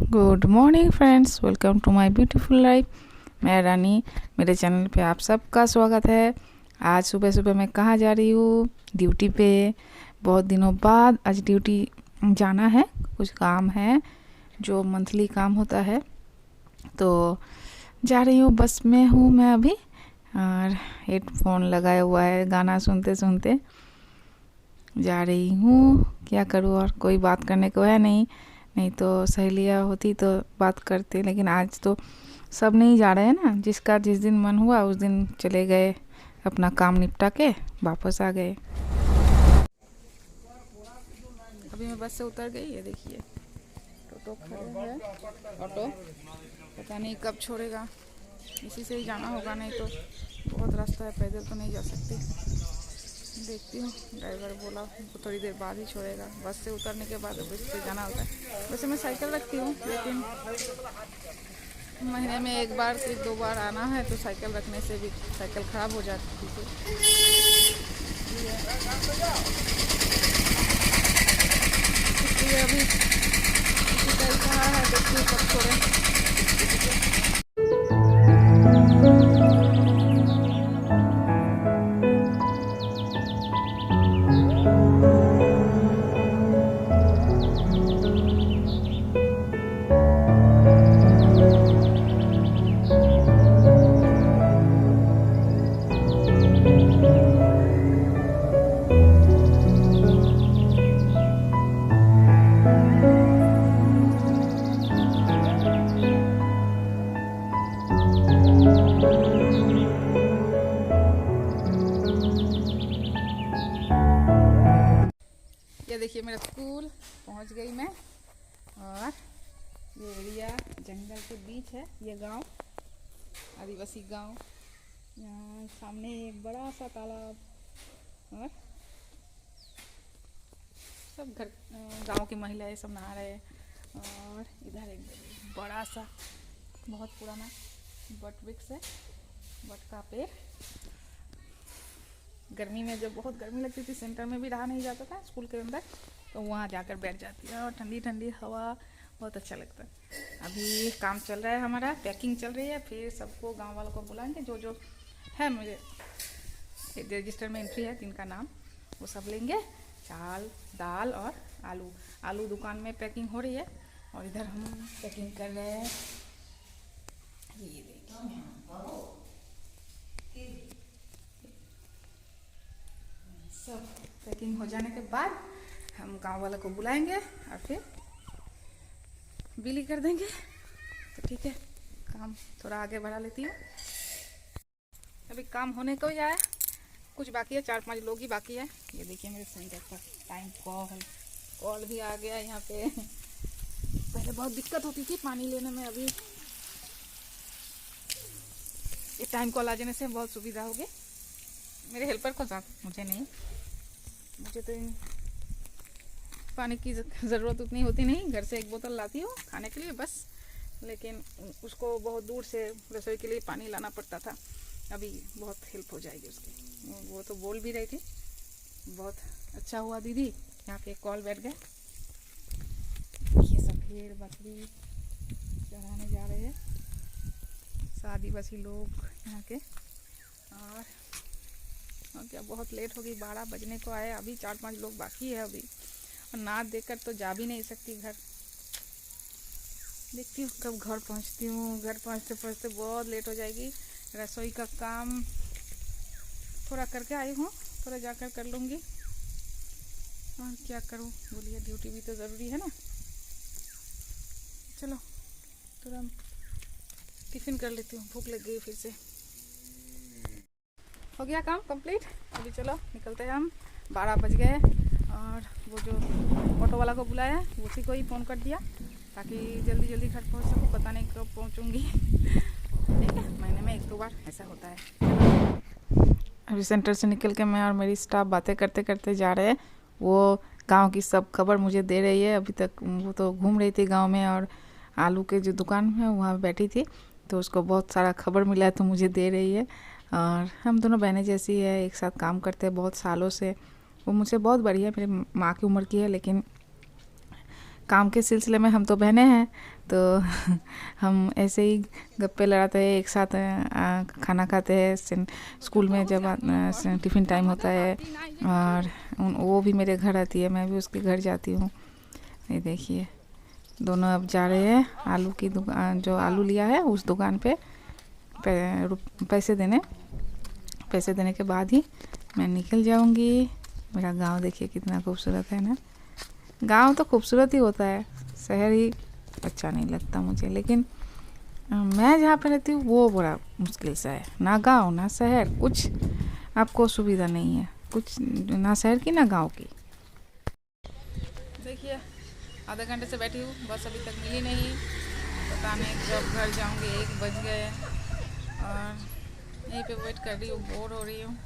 Good morning friends, welcome to my beautiful life. मैं रानी, मेरे channel पे आप सबका स्वागत है। आज सुबह सुबह मैं कहाँ जा रही हूँ? ड्यूटी पे। बहुत दिनों बाद आज ड्यूटी जाना है। कुछ काम है जो मंथली काम होता है, तो जा रही हूँ। बस में हूँ मैं अभी, और हेडफोन लगाया हुआ है, गाना सुनते सुनते जा रही हूँ। क्या करूँ, और कोई बात करने को है नहीं तो सहेलियाँ होती तो बात करते, लेकिन आज तो सब नहीं जा रहे हैं ना। जिसका जिस दिन मन हुआ उस दिन चले गए, अपना काम निपटा के वापस आ गए। अभी मैं बस से उतर गई, ये देखिए टोटो खड़े हैं। ऑटो पता नहीं कब छोड़ेगा, इसी से ही जाना होगा, नहीं तो बहुत रास्ता है, पैदल तो नहीं जा सकती। देखती हूँ, ड्राइवर बोला तो थोड़ी देर बाद ही छोड़ेगा। बस से उतरने के बाद बस से जाना होता है। वैसे मैं साइकिल रखती हूँ, लेकिन महीने में एक बार से 2 बार आना है, तो साइकिल रखने से भी साइकिल ख़राब हो जाती है। इसलिए अभी इसी का ही कहा है, देखिए कब छोड़े। ये देखिए मेरा स्कूल, पहुंच गई मैं। और ये एरिया जंगल के बीच है, ये गांव आदिवासी गांव। यहाँ सामने एक बड़ा सा तालाब, और सब घर गांव की महिलाएं सब नहा रहे हैं। और इधर एक बड़ा सा बहुत पुराना बट वृक्ष है, बट का पेड़। गर्मी में जब बहुत गर्मी लगती थी, सेंटर में भी रहा नहीं जाता था स्कूल के अंदर, तो वहाँ जाकर बैठ जाती है, और ठंडी ठंडी हवा, बहुत अच्छा लगता है। अभी काम चल रहा है हमारा, पैकिंग चल रही है। फिर सबको गांव वालों को बुलाएंगे, जो जो है मेरे रजिस्टर में एंट्री है जिनका नाम, वो सब लेंगे। चावल, दाल और आलू। आलू दुकान में पैकिंग हो रही है, और इधर हम पैकिंग कर रहे हैं। ये देखिए, सब पैकिंग हो जाने के बाद हम गांव वालों को बुलाएंगे, और फिर बिली कर देंगे। तो ठीक है, काम थोड़ा आगे बढ़ा लेती हूँ। अभी काम होने को ही आया, कुछ बाकी है, 4-5 लोग ही बाकी है। ये देखिए मेरे सेंटर पर टाइम कॉल भी आ गया यहाँ पे। पहले बहुत दिक्कत होती थी पानी लेने में, अभी ये टाइम कॉल आ जाने से बहुत सुविधा हो गई। मेरे हेल्पर को साथ, मुझे नहीं, मुझे तो पानी की ज़रूरत उतनी होती नहीं। घर से 1 बोतल लाती हूँ खाने के लिए बस, लेकिन उसको बहुत दूर से रसोई के लिए पानी लाना पड़ता था। अभी बहुत हेल्प हो जाएगी उसकी। वो तो बोल भी रही थी, बहुत अच्छा हुआ दीदी यहाँ पे कॉल बैठ गए। ये सब भेड़ बकरी चराने जा रहे हैं आदिवासी लोग यहाँ के। और क्या बहुत लेट हो गई, 12 बजने को आए, अभी 4-5 लोग बाकी है अभी, और ना देखकर तो जा भी नहीं सकती घर। देखती हूँ कब घर पहुँचती हूँ। घर पहुँचते पहुँचते बहुत लेट हो जाएगी। रसोई का काम थोड़ा करके आई हूँ, थोड़ा जाकर कर लूँगी। और क्या करूँ, बोलिए, ड्यूटी भी तो ज़रूरी है ना। चलो तुरंत टिफ़िन कर लेती हूँ, भूख लग गई फिर से। हो गया काम कंप्लीट, अभी चलो निकलते हैं हम। 12 बज गए, और वो जो ऑटो वाला को बुलाया उसी को ही फ़ोन कर दिया, ताकि जल्दी जल्दी घर पहुंच सकूँ। पता नहीं कब पहुंचूंगी। ठीक है, महीने में 1-2 बार ऐसा होता है। अभी सेंटर से निकल के मैं और मेरी स्टाफ बातें करते करते जा रहे हैं। वो गांव की सब खबर मुझे दे रही है। अभी तक वो तो घूम रही थी गांव में, और आलू के जो दुकान है वहाँ बैठी थी, तो उसको बहुत सारा खबर मिला है, तो मुझे दे रही है। और हम दोनों बहनें जैसी है, एक साथ काम करते हैं बहुत सालों से। वो मुझसे बहुत बड़ी है, मेरे माँ की उम्र की है, लेकिन काम के सिलसिले में हम तो बहने हैं, तो हम ऐसे ही गप्पे लड़ाते हैं, एक साथ खाना खाते हैं। स्कूल में जब टिफ़िन टाइम होता है और वो भी मेरे घर आती है, मैं भी उसके घर जाती हूँ। ये देखिए दोनों अब जा रहे हैं आलू की दुकान, जो आलू लिया है उस दुकान पे पैसे देने के बाद ही मैं निकल जाऊंगी। मेरा गांव देखिए कितना खूबसूरत है ना। गांव तो खूबसूरत ही होता है, शहर ही अच्छा नहीं लगता मुझे। लेकिन मैं जहाँ पे रहती हूँ वो बड़ा मुश्किल सा है, ना गांव ना शहर, कुछ आपको सुविधा नहीं है, कुछ ना शहर की ना गांव की। देखिए आधा घंटे से बैठी हूँ, बस अभी तक मिली नहीं। पता नहीं जब घर जाऊँगी 1 बज गए और यहीं पे वेट कर रही हूँ, बोर हो रही हूँ।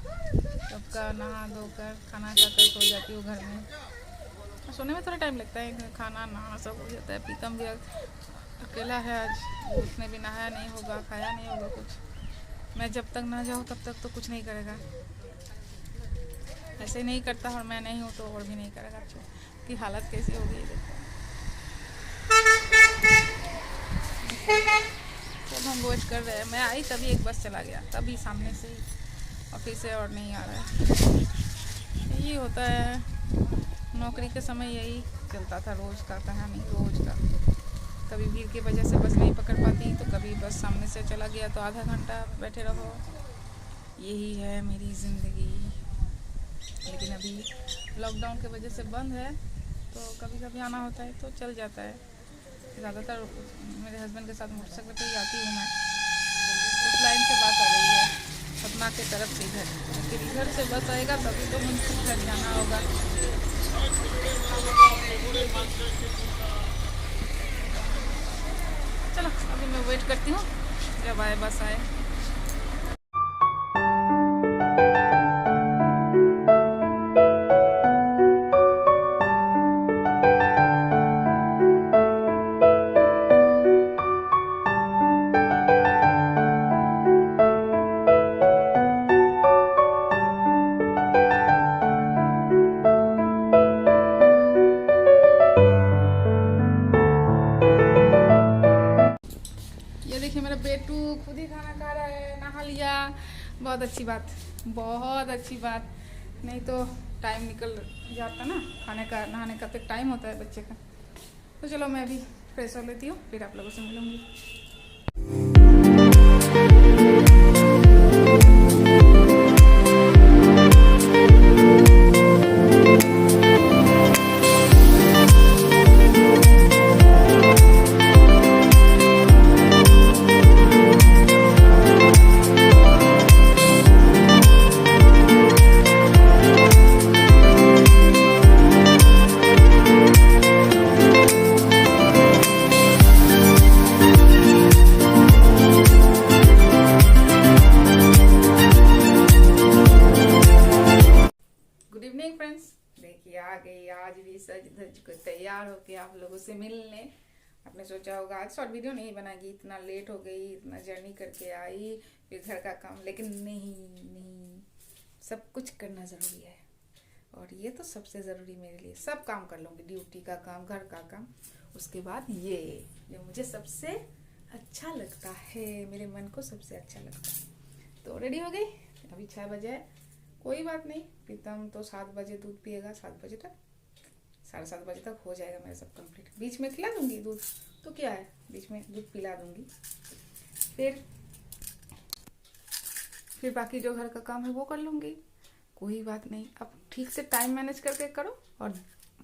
कब का नहा धोकर खाना खाकर सो जाती हूँ घर में। सोने में थोड़ा टाइम लगता है, खाना नहाना सब हो जाता है। प्रीतम भी अकेला है आज, उसने भी नहाया नहीं होगा, खाया नहीं होगा कुछ। मैं जब तक ना जाऊँ तब तक तो कुछ नहीं करेगा, ऐसे ही नहीं करता। और मैं नहीं हूँ तो और भी नहीं करेगा। कि हालत कैसी होगी ये देखो। जब हम वेट कर रहे हैं, मैं आई तभी एक बस चला गया, तभी सामने से ही, और फिर से और नहीं आ रहा है। यही होता है नौकरी के समय, यही चलता था रोज़ का कहानी, रोज़ का। कभी भीड़ की वजह से बस नहीं पकड़ पाती, तो कभी बस सामने से चला गया तो आधा घंटा बैठे रहो। यही है मेरी ज़िंदगी। लेकिन अभी लॉकडाउन की वजह से बंद है, तो कभी कभी आना होता है तो चल जाता है। ज़्यादातर मेरे हस्बैंड के साथ मोटरसाइकिल पर ही आती हूँ मैं। उस लाइन से बात आ रही है सतना के तरफ से इधर, फिर इधर से बस आएगा तभी तो मुझे घर जाना होगा। चलो अभी मैं वेट करती हूँ जब आए, बस आए। देखिए मेरा बेटू खुद ही खाना खा रहा है, नहा लिया। बहुत अच्छी बात, बहुत अच्छी बात। नहीं तो टाइम निकल जाता ना खाने का, नहाने का तो टाइम होता है बच्चे का। तो चलो मैं भी फ्रेश हो लेती हूँ, फिर आप लोगों से मिलूँगी। देखिए आ गई आज भी सज धज कर तैयार होके आप लोगों से मिलने। आपने सोचा होगा आज शॉर्ट वीडियो नहीं बनाएगी, इतना लेट हो गई, इतना जर्नी करके आई, फिर घर का काम। लेकिन नहीं, सब कुछ करना ज़रूरी है, और ये तो सबसे ज़रूरी मेरे लिए। सब काम कर लूँगी, ड्यूटी का काम, घर का काम, उसके बाद ये जो मुझे सबसे अच्छा लगता है, मेरे मन को सबसे अच्छा लगता है। तो रेडी हो गई, अभी 6 बजे। कोई बात नहीं, प्रीतम तो 7 बजे दूध पिएगा, 7 बजे तक, 7:30 बजे तक हो जाएगा मेरा सब कंप्लीट। बीच में खिला दूंगी दूध, तो क्या है, बीच में दूध पिला दूंगी। फिर बाकी जो घर का काम है वो कर लूँगी, कोई बात नहीं। अब ठीक से टाइम मैनेज करके करो। और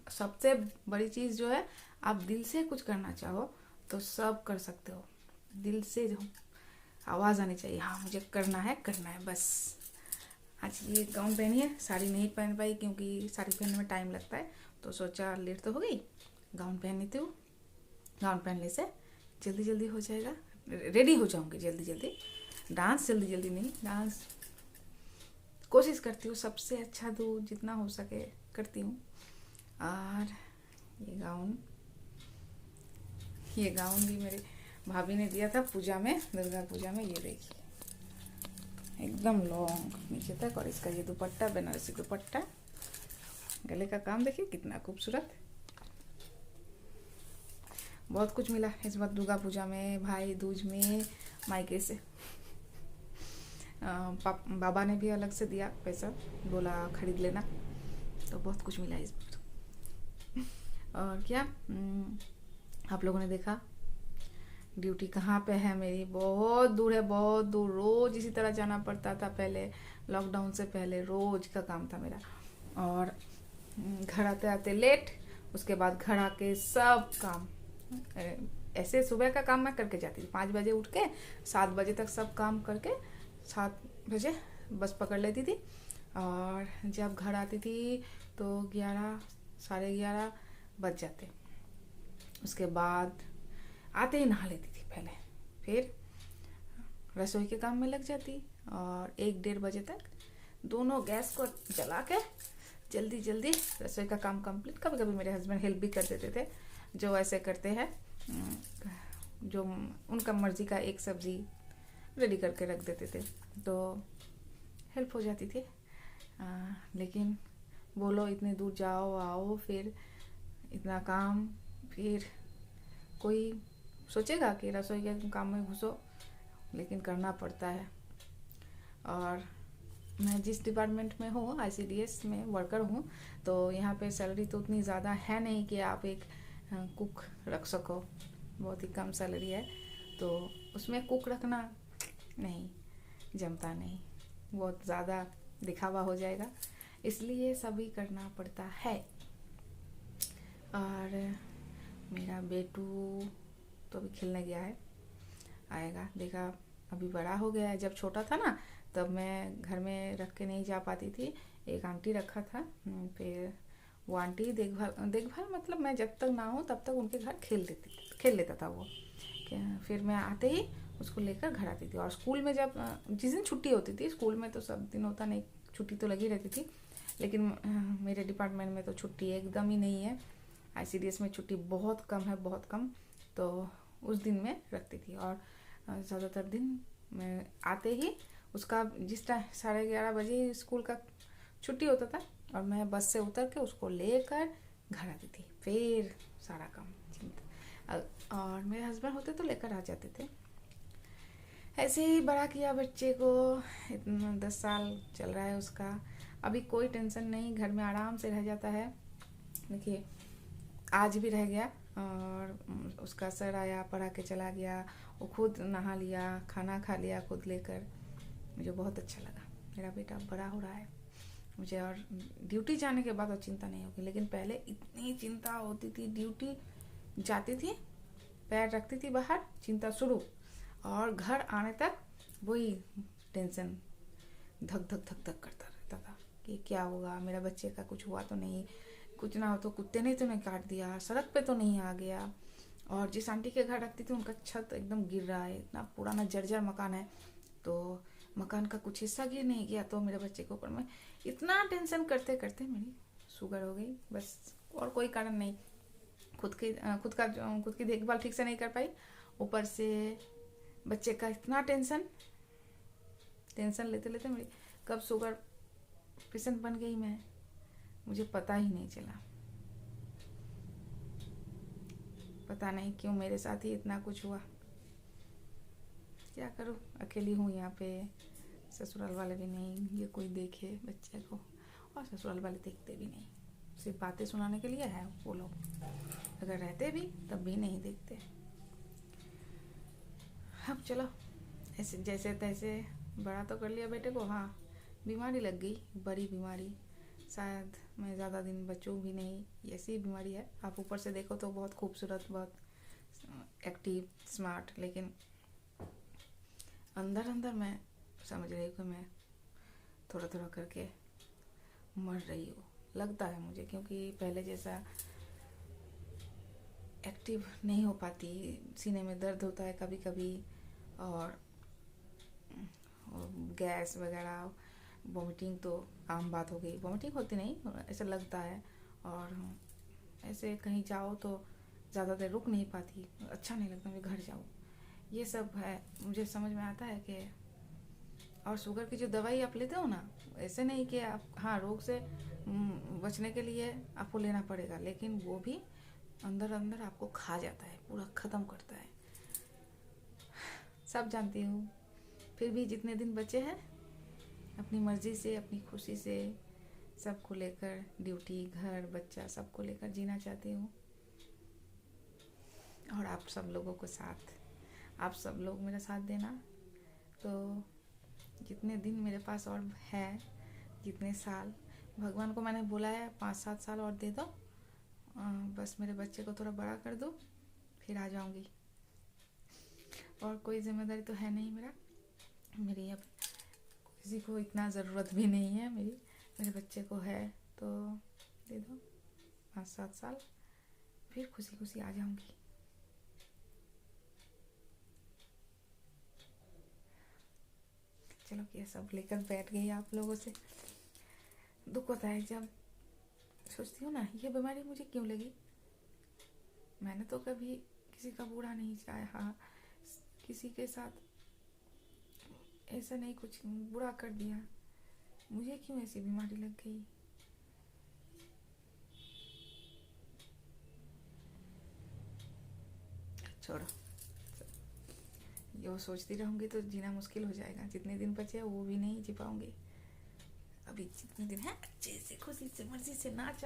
सबसे बड़ी चीज़ जो है, आप दिल से कुछ करना चाहो तो सब कर सकते हो। दिल से जो आवाज़ आनी चाहिए, हाँ मुझे करना है बस। आज ये गाउन पहनी है, साड़ी नहीं पहन पाई क्योंकि साड़ी पहनने में टाइम लगता है, तो सोचा लेट तो हो गई, गाउन पहन लेती हूँ। गाउन पहनने से जल्दी हो जाएगा, रेडी हो जाऊँगी जल्दी। डांस जल्दी नहीं, डांस कोशिश करती हूँ सबसे अच्छा दूँ, जितना हो सके करती हूँ। और ये गाउन भी मेरी भाभी ने दिया था पूजा में, दुर्गा पूजा में। ये देखिए एकदम लॉन्ग नीचे तक, और इसका ये दुपट्टा, बनारसी दुपट्टा, गले का काम देखिए कितना खूबसूरत। बहुत कुछ मिला इस बार दुर्गा पूजा में, भाई दूज में, मायके से। बाबा ने भी अलग से दिया पैसा, बोला खरीद लेना, तो बहुत कुछ मिला इस बार। और क्या आप लोगों ने देखा ड्यूटी कहाँ पे है मेरी? बहुत दूर है, बहुत दूर। रोज इसी तरह जाना पड़ता था पहले, लॉकडाउन से पहले रोज का काम था मेरा। और घर आते आते लेट, उसके बाद घर आके सब काम, ऐसे सुबह का काम मैं करके जाती थी, 5 बजे उठ के 7 बजे तक सब काम करके 7 बजे बस पकड़ लेती थी। और जब घर आती थी तो 11 साढ़े 11 बज जाते। उसके बाद आते ही नहा लेती थी पहले, फिर रसोई के काम में लग जाती, और 1-1:30 बजे तक दोनों गैस को जला के जल्दी जल्दी रसोई का काम कंप्लीट। कभी कभी मेरे हस्बैंड हेल्प भी कर देते थे, जो ऐसे करते हैं, जो उनका मर्जी का एक सब्जी रेडी करके रख देते थे, तो हेल्प हो जाती थी। लेकिन बोलो इतनी दूर जाओ आओ, फिर इतना काम, फिर कोई सोचेगा कि रसोई के काम में घुसो, लेकिन करना पड़ता है। और मैं जिस डिपार्टमेंट में हूँ, ICDS में वर्कर हूँ, तो यहाँ पे सैलरी तो उतनी ज़्यादा है नहीं कि आप एक कुक रख सको, बहुत ही कम सैलरी है, तो उसमें कुक रखना नहीं जमता, नहीं, बहुत ज़्यादा दिखावा हो जाएगा, इसलिए सभी करना पड़ता है। और मेरा बेटू तो अभी खेलने गया है, आएगा, देखा अभी बड़ा हो गया है। जब छोटा था ना, तब मैं घर में रख के नहीं जा पाती थी, एक आंटी रखा था, फिर वो आंटी देखभाल मतलब मैं जब तक ना हूँ तब तक उनके घर खेल लेता था वो। फिर मैं आते ही उसको लेकर घर आती थी। और स्कूल में जब जिस दिन छुट्टी होती थी, स्कूल में तो सब दिन होता नहीं, छुट्टी तो लगी रहती थी, लेकिन मेरे डिपार्टमेंट में तो छुट्टी एकदम ही नहीं है। ICDS में छुट्टी बहुत कम है, बहुत कम, तो उस दिन मैं रखती थी। और ज़्यादातर दिन मैं आते ही उसका जिस टाइम 11:30 बजे स्कूल का छुट्टी होता था, और मैं बस से उतर के उसको लेकर घर आती थी, फिर सारा काम चिंता। और मेरे हस्बैंड होते तो लेकर आ जाते थे। ऐसे ही बड़ा किया बच्चे को, इतना 10 साल चल रहा है उसका, अभी कोई टेंशन नहीं, घर में आराम से रह जाता है। देखिए आज भी रह गया, और उसका सर आया, पढ़ा के चला गया, वो खुद नहा लिया, खाना खा लिया खुद लेकर, मुझे बहुत अच्छा लगा। मेरा बेटा बड़ा हो रहा है मुझे, और ड्यूटी जाने के बाद और चिंता नहीं होगी, लेकिन पहले इतनी चिंता होती थी। ड्यूटी जाती थी, पैर रखती थी बाहर, चिंता शुरू, और घर आने तक वही टेंशन धक धक धक धक करता रहता था कि क्या होगा, मेरा बच्चे का कुछ हुआ तो नहीं, कुछ ना हो तो कुत्ते ने तो नहीं काट दिया, सड़क पे तो नहीं आ गया। और जिस आंटी के घर रखती थी उनका छत एकदम गिर रहा है, इतना पुराना जर्जर मकान है, तो मकान का कुछ हिस्सा गिर नहीं गया तो मेरे बच्चे के ऊपर। मैं इतना टेंशन करते करते मेरी शुगर हो गई, बस, और कोई कारण नहीं। खुद की देखभाल ठीक से नहीं कर पाई, ऊपर से बच्चे का इतना टेंशन लेते लेते मेरी कब शुगर पेशेंट बन गई मैं, मुझे पता ही नहीं चला। पता नहीं क्यों मेरे साथ ही इतना कुछ हुआ, क्या करूँ, अकेली हूँ यहाँ पे, ससुराल वाले भी नहीं, ये कोई देखे बच्चे को, और ससुराल वाले देखते भी नहीं, सिर्फ बातें सुनाने के लिए है वो लोग, अगर रहते भी तब भी नहीं देखते। अब चलो ऐसे जैसे तैसे बड़ा तो कर लिया बेटे को। हाँ, बीमारी लग गई, बड़ी बीमारी, शायद मैं ज़्यादा दिन बचूँ भी नहीं, ऐसी बीमारी है। आप ऊपर से देखो तो बहुत खूबसूरत, बहुत एक्टिव, स्मार्ट, लेकिन अंदर अंदर मैं समझ रही हूँ कि मैं थोड़ा थोड़ा करके मर रही हूँ, लगता है मुझे, क्योंकि पहले जैसा एक्टिव नहीं हो पाती, सीने में दर्द होता है कभी कभी, और गैस वगैरह, वॉमिटिंग तो आम बात हो गई, वॉमिटिंग होती नहीं, ऐसा लगता है, और ऐसे कहीं जाओ तो ज़्यादा देर रुक नहीं पाती, अच्छा नहीं लगता, मैं घर जाऊँ, ये सब है। मुझे समझ में आता है कि, और शुगर की जो दवाई आप लेते हो ना, ऐसे नहीं कि आप, हाँ, रोग से बचने के लिए आपको लेना पड़ेगा, लेकिन वो भी अंदर अंदर आपको खा जाता है, पूरा ख़त्म करता है। सब जानती हूँ, फिर भी जितने दिन बचे हैं अपनी मर्ज़ी से, अपनी खुशी से, सबको लेकर, ड्यूटी, घर, बच्चा, सबको लेकर जीना चाहती हूँ। और आप सब लोगों को साथ, आप सब लोग मेरा साथ देना। तो जितने दिन मेरे पास और है, जितने साल, भगवान को मैंने बोला है 5-7 साल और दे दो, बस मेरे बच्चे को थोड़ा बड़ा कर दो, फिर आ जाऊंगी। और कोई जिम्मेदारी तो है नहीं मेरी अब किसी को इतना ज़रूरत भी नहीं है मेरे बच्चे को है, तो दे दो 5-7 साल, फिर खुशी खुशी आ जाऊंगी। चलो, ये सब लेकर बैठ गई आप लोगों से। दुख होता है जब सोचती हूँ ना, ये बीमारी मुझे क्यों लगी। मैंने तो कभी किसी का बुरा नहीं चाहा, किसी के साथ ऐसा नहीं कुछ बुरा कर दिया, मुझे क्यों ऐसी बीमारी लग गई। छोड़ो, ये सोचती रहूँगी तो जीना मुश्किल हो जाएगा। जितने दिन बचे वो भी नहीं जी पाऊँगी। अभी जितने दिन है अच्छे से, खुशी से, मर्जी से नाच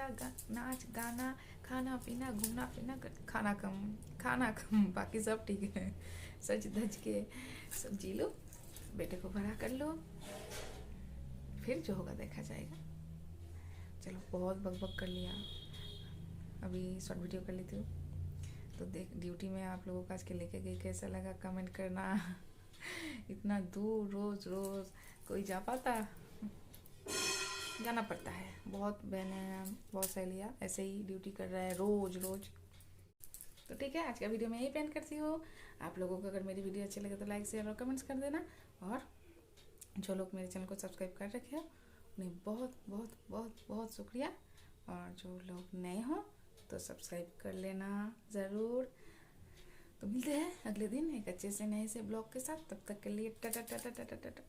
गाना, खाना पीना, घूमना फिरना, खाना कम, बाकी सब ठीक है। सच धज के सब जी लो, बेटे को बड़ा कर लो, फिर जो होगा देखा जाएगा। चलो, बहुत बकबक कर लिया, अभी शॉर्ट वीडियो कर लेती हूँ। तो देख, ड्यूटी में आप लोगों को आज के लेके गई, कैसा लगा कमेंट करना। इतना दूर रोज कोई जा पाता, जाना पड़ता है। बहुत बहनें, बहुत सहेलियाँ ऐसे ही ड्यूटी कर रहा है रोज। तो ठीक है, आज का वीडियो मैं यही पेंट करती हूँ। आप लोगों को अगर मेरी वीडियो अच्छी लगे तो लाइक, शेयर और कमेंट्स कर देना। और जो लोग मेरे चैनल को सब्सक्राइब कर रखे हो उन्हें बहुत बहुत बहुत बहुत शुक्रिया। और जो लोग नए हो तो सब्सक्राइब कर लेना ज़रूर। तो मिलते हैं अगले दिन एक अच्छे से नए से ब्लॉग के साथ। तब तक के लिए टाटा टाटा टाटा टाटा।